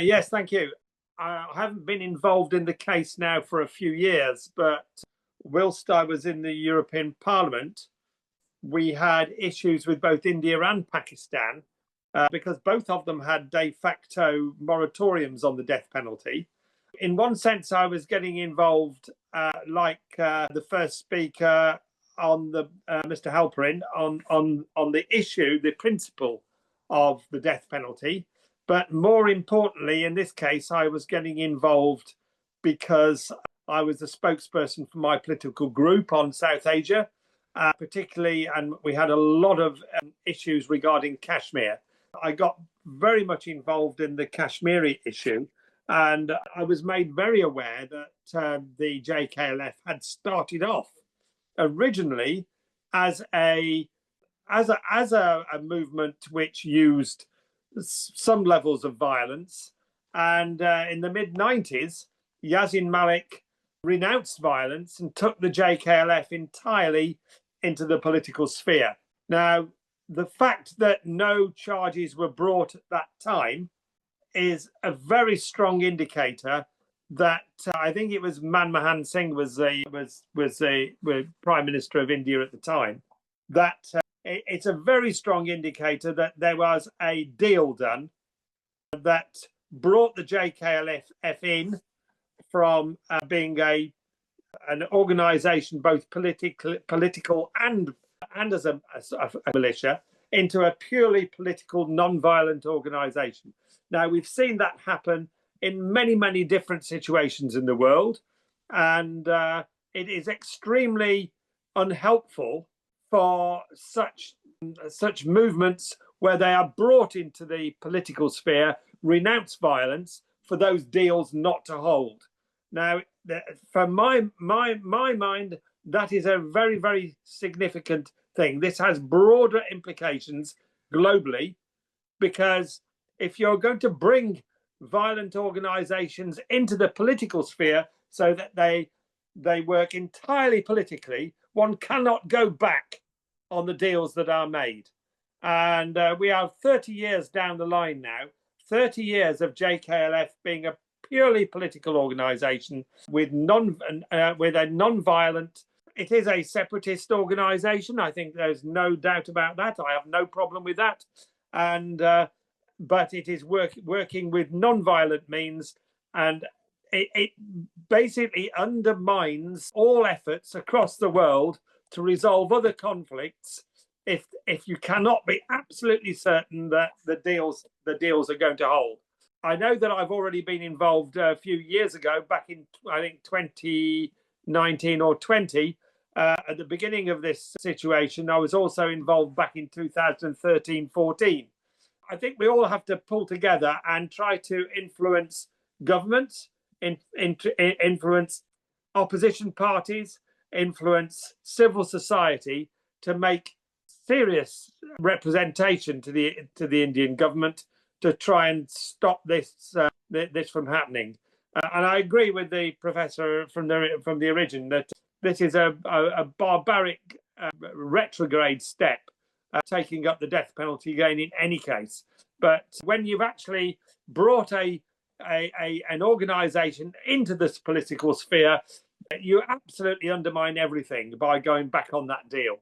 Yes, thank you. I haven't been involved in the case now for a few years, but whilst I was in the European Parliament, we had issues with both India and Pakistan because both of them had de facto moratoriums on the death penalty. In one sense, I was getting involved, the first speaker on the Mr. Halperin on the issue, the principle of the death penalty. But more importantly, in this case, I was getting involved because I was the spokesperson for my political group on South Asia, particularly, and we had a lot of issues regarding Kashmir. I got very much involved in the Kashmiri issue, and I was made very aware that the JKLF had started off originally as a movement which used some levels of violence, and in the mid-90s, Yasin Malik renounced violence and took the JKLF entirely into the political sphere. Now, the fact that no charges were brought at that time is a very strong indicator that I think it was Manmohan Singh was the Prime Minister of India at the time. That it's a very strong indicator that there was a deal done that brought the JKLF in from being an organisation both political and as a militia into a purely political, non-violent organisation. Now, we've seen that happen in many different situations in the world, and it is extremely unhelpful for such movements where they are brought into the political sphere, renounce violence for those deals not to hold. Now, for my mind, that is a very significant thing. This has broader implications globally, because if you're going to bring violent organizations into the political sphere so that they work entirely politically, one cannot go back on the deals that are made. And we are 30 years down the line now, 30 years of JKLF being a purely political organization with a non-violent. It is a separatist organization. I think there's no doubt about that. I have no problem with that. And but it is working with non-violent means, and it basically undermines all efforts across the world to resolve other conflicts if you cannot be absolutely certain that the deals are going to hold. I know that I've already been involved a few years ago, back in I think 2019 or 20, at the beginning of this situation. I was also involved back in 2013-14. I think we all have to pull together and try to influence governments, influence opposition parties, influence civil society to make serious representation to the Indian government to try and stop this from happening. And I agree with the professor from the origin that this is a barbaric retrograde step, taking up the death penalty again in any case. But when you've actually brought an organisation into this political sphere, you absolutely undermine everything by going back on that deal.